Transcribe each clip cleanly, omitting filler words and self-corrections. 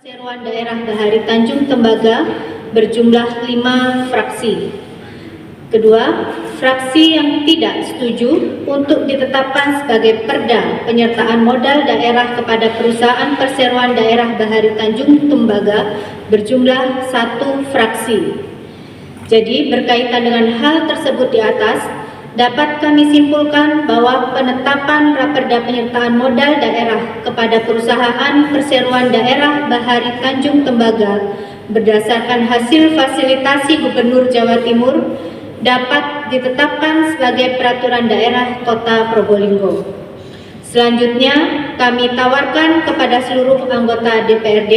Perseroan Daerah Bahari Tanjung Tembaga berjumlah 5 fraksi. Kedua, fraksi yang tidak setuju untuk ditetapkan sebagai perda penyertaan modal daerah kepada perusahaan Perseroan Daerah Bahari Tanjung Tembaga berjumlah 1 fraksi. Jadi berkaitan dengan hal tersebut di atas, dapat kami simpulkan bahwa penetapan Raperda penyertaan modal daerah kepada perusahaan Perseroan Daerah Bahari Tanjung Tembaga berdasarkan hasil fasilitasi Gubernur Jawa Timur dapat ditetapkan sebagai peraturan daerah Kota Probolinggo. Selanjutnya, kami tawarkan kepada seluruh anggota DPRD,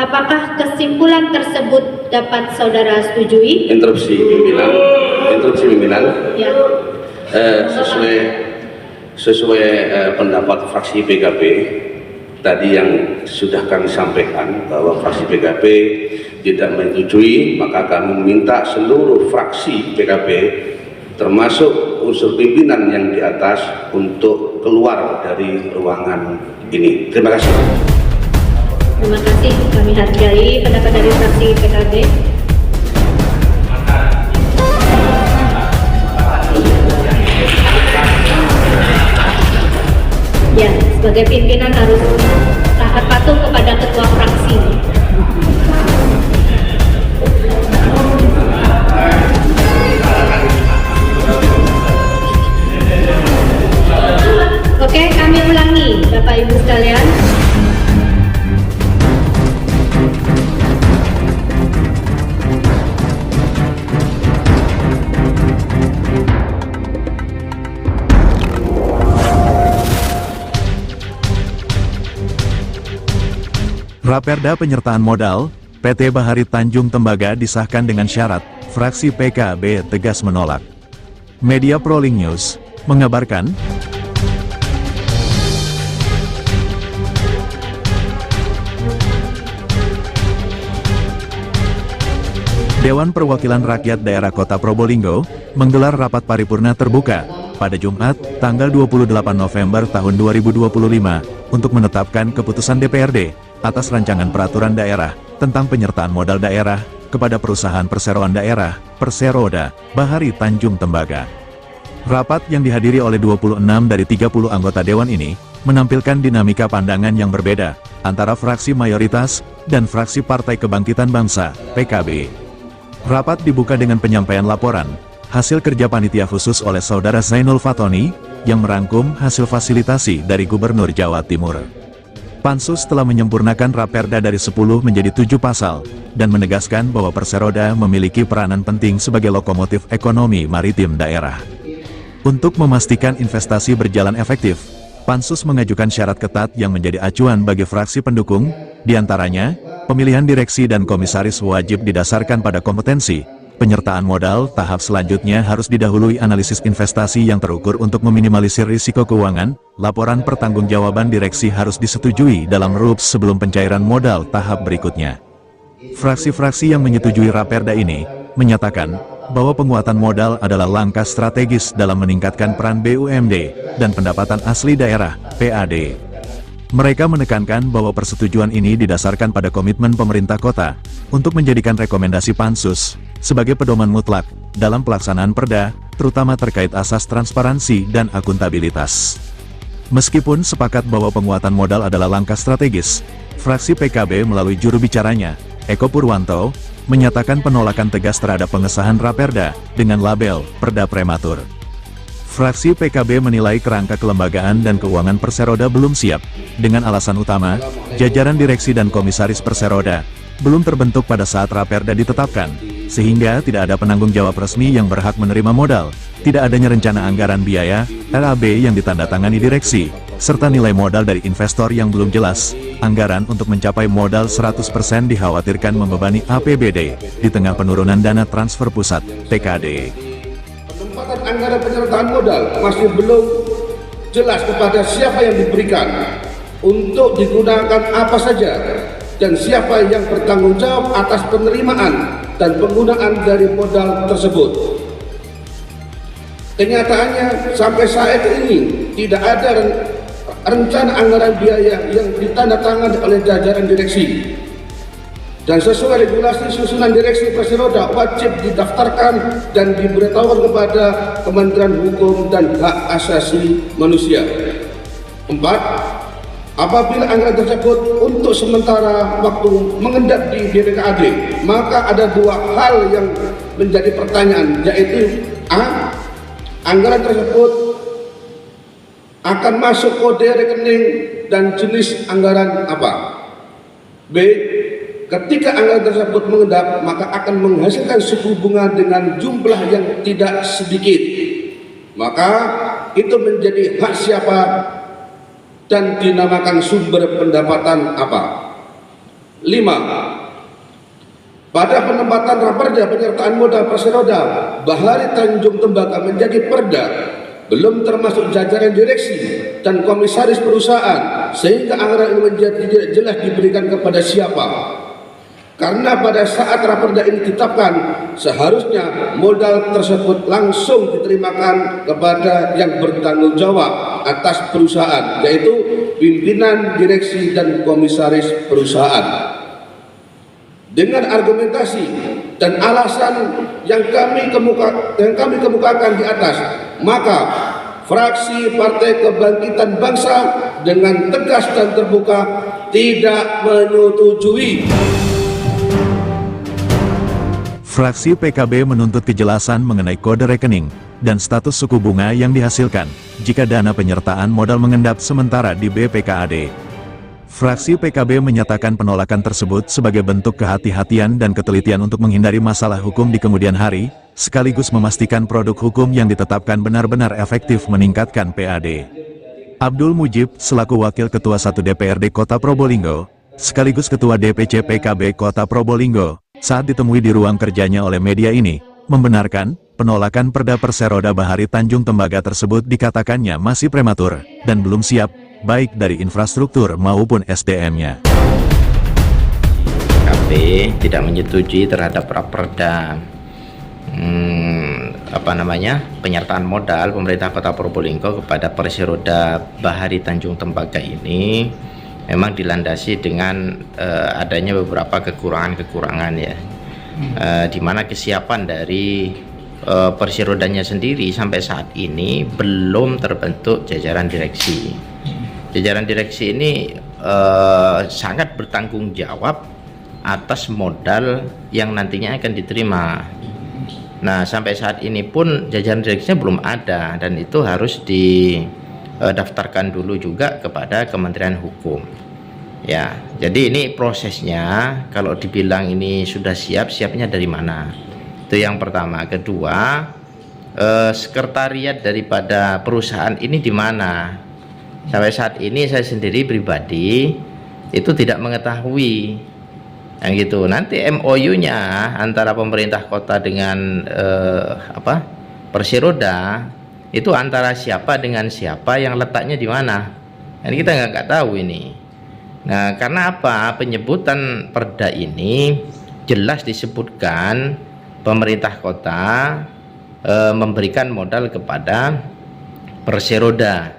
apakah kesimpulan tersebut dapat saudara setujui? Interupsi pimpinan. Ya. Sesuai pendapat fraksi PKB tadi yang sudah kami sampaikan bahwa fraksi PKB tidak menyetujui, maka kami meminta seluruh fraksi PKB termasuk unsur pimpinan yang di atas untuk keluar dari ruangan ini. Terima kasih. Terima kasih, kami hargai pendapat dari fraksi PKB. Ya, sebagai pimpinan harus taat patuh kepada ketua fraksi. Oke, kami ulangi, Bapak Ibu sekalian. Raperda penyertaan modal PT Bahari Tanjung Tembaga disahkan dengan syarat, fraksi PKB tegas menolak. Media Prolink News mengabarkan, Dewan Perwakilan Rakyat Daerah Kota Probolinggo menggelar rapat paripurna terbuka pada Jumat, tanggal 28 November tahun 2025 untuk menetapkan keputusan DPRD atas rancangan peraturan daerah tentang penyertaan modal daerah kepada perusahaan perseroan daerah, Perseroda, Bahari Tanjung Tembaga. Rapat yang dihadiri oleh 26 dari 30 anggota Dewan ini menampilkan dinamika pandangan yang berbeda antara fraksi mayoritas dan fraksi Partai Kebangkitan Bangsa, PKB. Rapat dibuka dengan penyampaian laporan hasil kerja panitia khusus oleh Saudara Zainul Fatoni yang merangkum hasil fasilitasi dari Gubernur Jawa Timur. Pansus telah menyempurnakan Raperda dari 10 menjadi 7 pasal, dan menegaskan bahwa Perseroda memiliki peranan penting sebagai lokomotif ekonomi maritim daerah. Untuk memastikan investasi berjalan efektif, Pansus mengajukan syarat ketat yang menjadi acuan bagi fraksi pendukung, diantaranya, pemilihan direksi dan komisaris wajib didasarkan pada kompetensi. Penyertaan modal tahap selanjutnya harus didahului analisis investasi yang terukur untuk meminimalisir risiko keuangan. Laporan pertanggungjawaban direksi harus disetujui dalam RUPS sebelum pencairan modal tahap berikutnya. Fraksi-fraksi yang menyetujui Raperda ini menyatakan bahwa penguatan modal adalah langkah strategis dalam meningkatkan peran BUMD dan pendapatan asli daerah (PAD). Mereka menekankan bahwa persetujuan ini didasarkan pada komitmen pemerintah kota untuk menjadikan rekomendasi Pansus sebagai pedoman mutlak dalam pelaksanaan perda, terutama terkait asas transparansi dan akuntabilitas. Meskipun sepakat bahwa penguatan modal adalah langkah strategis, fraksi PKB melalui juru bicaranya, Eko Purwanto, menyatakan penolakan tegas terhadap pengesahan Raperda dengan label perda prematur. Fraksi PKB menilai kerangka kelembagaan dan keuangan Perseroda belum siap, dengan alasan utama, jajaran direksi dan komisaris Perseroda belum terbentuk pada saat Raperda ditetapkan, sehingga tidak ada penanggung jawab resmi yang berhak menerima modal, tidak adanya rencana anggaran biaya, RAB yang ditandatangani direksi, serta nilai modal dari investor yang belum jelas. Anggaran untuk mencapai modal 100% dikhawatirkan membebani APBD, di tengah penurunan dana transfer pusat, TKD. Penempatan anggaran penyertaan modal masih belum jelas kepada siapa yang diberikan, untuk digunakan apa saja, dan siapa yang bertanggung jawab atas penerimaan dan penggunaan dari modal tersebut. Kenyataannya sampai saat ini tidak ada rencana anggaran biaya yang ditandatangani oleh jajaran direksi. dan sesuai regulasi susunan direksi Perseroda wajib didaftarkan dan diberitahukan kepada Kementerian Hukum dan Hak Asasi Manusia. 4. Apabila anggaran tersebut untuk sementara waktu mengendap di BPKAD, maka ada dua hal yang menjadi pertanyaan, yaitu A. Anggaran tersebut akan masuk kode rekening dan jenis anggaran apa? B. Ketika anggaran tersebut mengendap, maka akan menghasilkan suku bunga dengan jumlah yang tidak sedikit. Maka itu menjadi hak siapa dan dinamakan sumber pendapatan apa? 5. Pada penempatan Raperda penyertaan modal Perseroda, Bahari Tanjung Tembaga menjadi Perda, belum termasuk jajaran direksi dan komisaris perusahaan, sehingga anggaran ini menjadi tidak jelas diberikan kepada siapa. Karena pada saat Raperda ini ditetapkan, seharusnya modal tersebut langsung diterimakan kepada yang bertanggung jawab atas perusahaan, yaitu pimpinan, direksi, dan komisaris perusahaan. Dengan argumentasi dan alasan yang kami kemukakan di atas, maka fraksi Partai Kebangkitan Bangsa dengan tegas dan terbuka tidak menyetujui. Fraksi PKB menuntut kejelasan mengenai kode rekening dan status suku bunga yang dihasilkan jika dana penyertaan modal mengendap sementara di BPKAD. Fraksi PKB menyatakan penolakan tersebut sebagai bentuk kehati-hatian dan ketelitian untuk menghindari masalah hukum di kemudian hari, sekaligus memastikan produk hukum yang ditetapkan benar-benar efektif meningkatkan PAD. Abdul Mujib, selaku Wakil Ketua 1 DPRD Kota Probolinggo, sekaligus Ketua DPC PKB Kota Probolinggo, saat ditemui di ruang kerjanya oleh media ini, membenarkan penolakan Perda Perseroda Bahari Tanjung Tembaga tersebut dikatakannya masih prematur dan belum siap, baik dari infrastruktur maupun SDM-nya. PKB tidak menyetujui terhadap Raperda penyertaan modal pemerintah Kota Probolinggo kepada Perseroda Bahari Tanjung Tembaga ini memang dilandasi dengan adanya beberapa kekurangan ya, di mana kesiapan dari Perserodanya sendiri sampai saat ini belum terbentuk jajaran direksi. Jajaran direksi ini sangat bertanggung jawab atas modal yang nantinya akan diterima. Nah, sampai saat ini pun jajaran direksinya belum ada, dan itu harus didaftarkan dulu juga kepada Kementerian Hukum. Ya, jadi ini prosesnya, kalau dibilang ini sudah siap, siapnya dari mana? Itu yang pertama. Kedua, sekretariat daripada perusahaan ini di mana? Sampai saat ini saya sendiri pribadi itu tidak mengetahui yang gitu. Nanti MOU-nya antara pemerintah kota dengan Perseroda itu antara siapa dengan siapa, yang letaknya di mana, dan kita nggak tahu ini. Nah, karena apa? Penyebutan Perda ini jelas disebutkan pemerintah kota memberikan modal kepada Perseroda.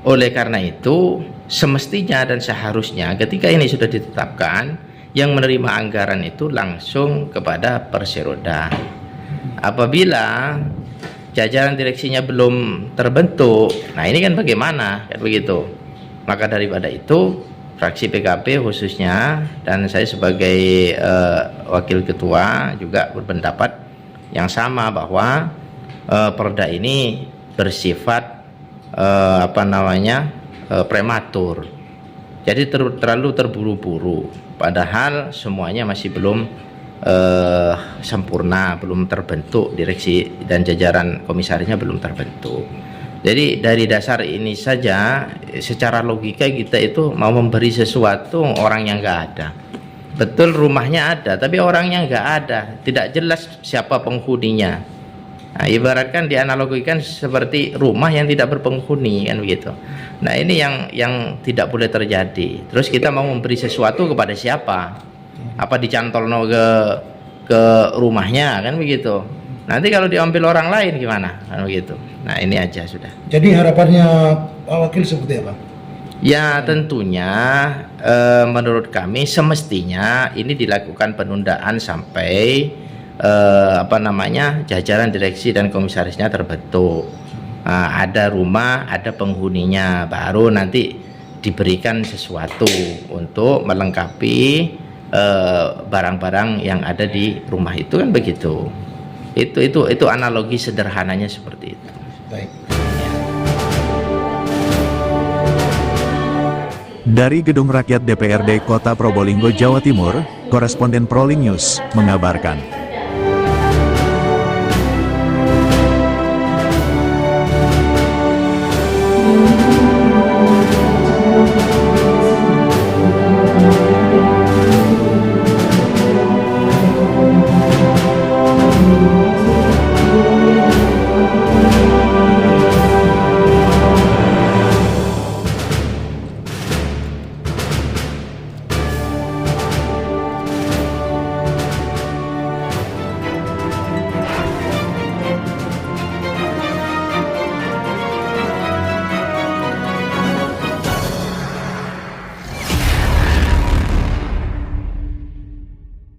Oleh karena itu, semestinya dan seharusnya ketika ini sudah ditetapkan, yang menerima anggaran itu langsung kepada Perseroda. Apabila jajaran direksinya belum terbentuk, nah ini kan bagaimana? Kan begitu. Maka daripada itu, fraksi PKB khususnya dan saya sebagai wakil ketua juga berpendapat yang sama bahwa Perda ini bersifat prematur. Jadi terlalu terburu-buru, padahal semuanya masih belum sempurna, belum terbentuk, direksi dan jajaran komisarisnya belum terbentuk. Jadi dari dasar ini saja, secara logika kita itu mau memberi sesuatu orang yang nggak ada. Betul rumahnya ada, tapi orangnya nggak ada, tidak jelas siapa penghuninya. Nah, ibaratkan dianalogikan seperti rumah yang tidak berpenghuni, kan begitu. Nah, ini yang tidak boleh terjadi. Terus kita mau memberi sesuatu kepada siapa? Apa dicantolno ke rumahnya, kan begitu. Nanti kalau diambil orang lain gimana, kan begitu. Nah, ini aja sudah. Jadi harapannya Pak Wakil seperti apa? Ya tentunya menurut kami semestinya ini dilakukan penundaan sampai jajaran direksi dan komisarisnya terbentuk. Ada rumah, ada penghuninya, baru nanti diberikan sesuatu untuk melengkapi barang-barang yang ada di rumah itu, kan begitu. Itu analogi sederhananya seperti itu. Baik. Dari Gedung Rakyat DPRD Kota Probolinggo, Jawa Timur, koresponden Proling News mengabarkan.